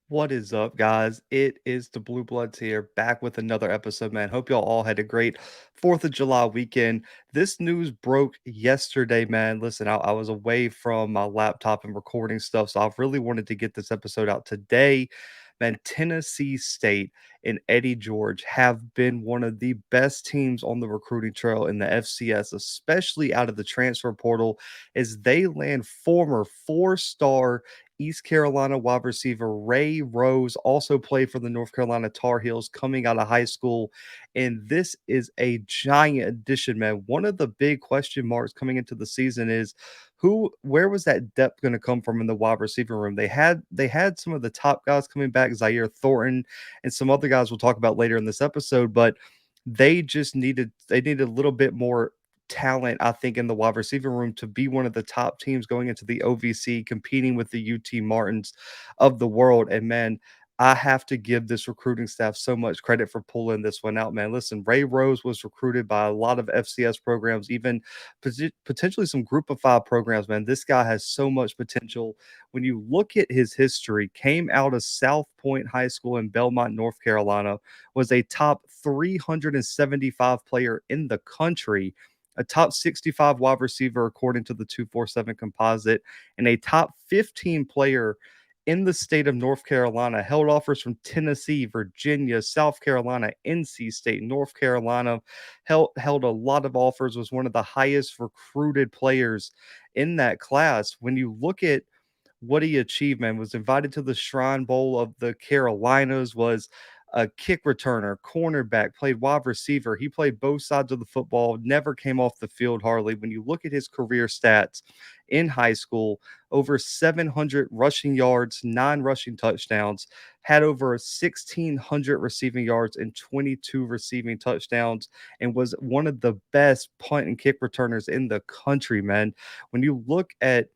What is up, guys? It is the Bluebloods here, back with another episode, man. Hope y'all all had a great 4th of July weekend. This news broke yesterday, man. Listen, I was away from my laptop and recording stuff, so I've really wanted to get this episode out today. Man, Tennessee State and Eddie George have been one of the best teams on the recruiting trail in the FCS, especially out of the transfer portal, as they land former four-star East Carolina wide receiver Ray Rose, also played for the North Carolina Tar Heels coming out of high school. And this is a giant addition, man. One of the big question marks coming into the season is where was that depth going to come from in the wide receiver room? They had some of the top guys coming back, Zaire Thornton and some other guys we'll talk about later in this episode, but they needed a little bit more talent, I think, in the wide receiver room to be one of the top teams going into the OVC, competing with the UT Martins of the world. And man, I have to give this recruiting staff so much credit for pulling this one out, man. Listen, Ray Rose was recruited by a lot of FCS programs, even potentially some Group of Five programs, man. This guy has so much potential. When you look at his history, came out of South Point High School in Belmont, North Carolina, was a top 375 player in the country, a top 65 wide receiver according to the 247 composite, and a top 15 player in the state of North Carolina. Held offers from Tennessee, Virginia, South Carolina, NC State, North Carolina. Held a lot of offers, was one of the highest recruited players in that class. When you look at what he achieved, man, was invited to the Shrine Bowl of the Carolinas, was a kick returner, cornerback, played wide receiver. He played both sides of the football, never came off the field hardly. When you look at his career stats in high school, over 700 rushing yards, 9 rushing touchdowns, had over 1,600 receiving yards and 22 receiving touchdowns, and was one of the best punt and kick returners in the country, man. When you look at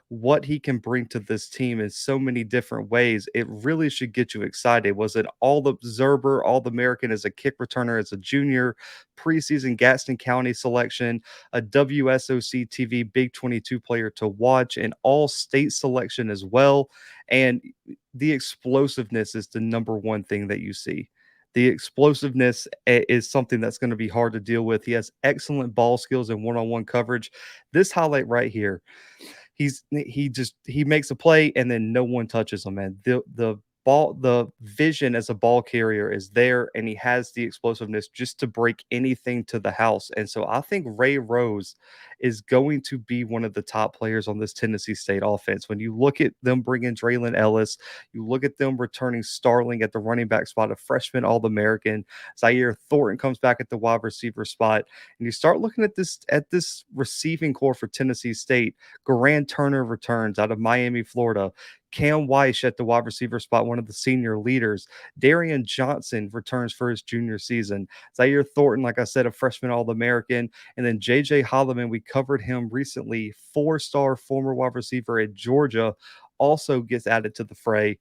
what he can bring to this team in so many different ways, it really should get you excited. Was an all observer, all American as a kick returner as a junior, preseason Gaston County selection, a WSOC TV Big 22 player to watch, and all state selection as well. And the explosiveness is the number one thing that you see. The explosiveness is something that's going to be hard to deal with. He has excellent ball skills and one-on-one coverage. This highlight right here, he makes a play and then no one touches him, man. The vision as a ball carrier is there, and he has the explosiveness just to break anything to the house. And so I think Ray Rose is going to be one of the top players on this Tennessee State offense. When you look at them bringing Draylon Ellis, you look at them returning Starling at the running back spot, a freshman All-American. Zaire Thornton comes back at the wide receiver spot, and you start looking at this receiving core for Tennessee State. Garand Turner returns out of Miami, Florida. Cam Weiss at the wide receiver spot, one of the senior leaders. Darian Johnson returns for his junior season. Zaire Thornton, like I said, a freshman All-American. And then J.J. Holloman, we covered him recently, four-star former wide receiver at Georgia, also gets added to the fray.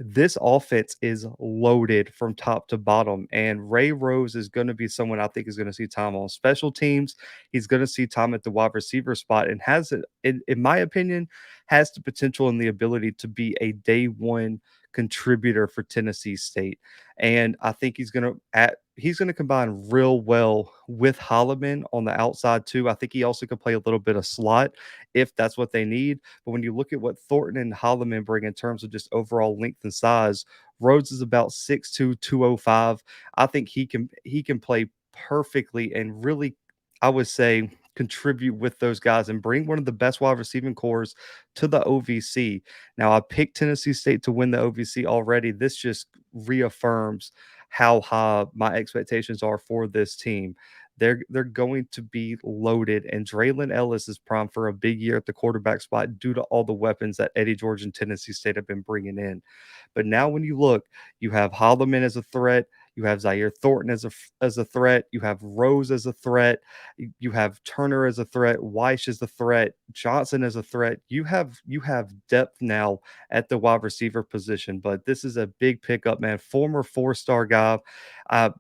This offense is loaded from top to bottom, and Ray Rose is going to be someone I think is going to see time on special teams. He's going to see time at the wide receiver spot, and has it, in my opinion, has the potential and the ability to be a day one contributor for Tennessee State. And I think he's going to combine real well with Holloman on the outside too. I think he also could play a little bit of slot if that's what they need. But when you look at what Thornton and Holloman bring in terms of just overall length and size, Rhodes is about 6'2", 205. I think he can play perfectly and really, I would say, contribute with those guys and bring one of the best wide receiving cores to the OVC. Now, I picked Tennessee State to win the OVC already. This just reaffirms how high my expectations are for this team. They're going to be loaded, and Draylon Ellis is primed for a big year at the quarterback spot due to all the weapons that Eddie George and Tennessee State have been bringing in. But now, when you look, you have Holloman as a threat. You have Zaire Thornton as a threat. You have Rose as a threat. You have Turner as a threat. Weiss as a threat. Johnson as a threat. You have depth now at the wide receiver position. But this is a big pickup, man. Former four-star guy. Uh,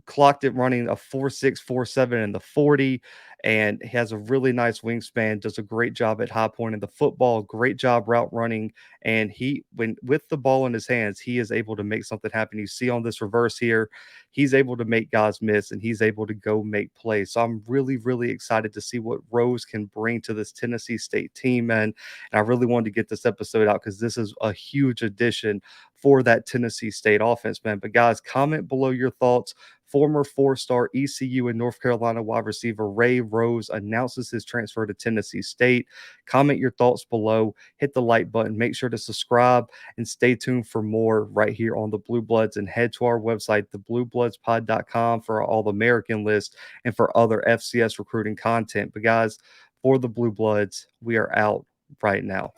Clocked it running a 4.6, 4.7 in the 40, and he has a really nice wingspan, does a great job at high pointing the football, great job route running, and he when with the ball in his hands, he is able to make something happen. You see on this reverse here, he's able to make guys miss and he's able to go make plays. So I'm really, really excited to see what Rose can bring to this Tennessee State team, man. And I really wanted to get this episode out because this is a huge addition for that Tennessee State offense, man. But guys, comment below your thoughts. Former four-star ECU and North Carolina wide receiver Ray Rose announces his transfer to Tennessee State. Comment your thoughts below. Hit the like button. Make sure to subscribe and stay tuned for more right here on the Blue Bloods. And head to our website, thebluebloodspod.com, for our All-American list and for other FCS recruiting content. But guys, for the Blue Bloods, we are out right now.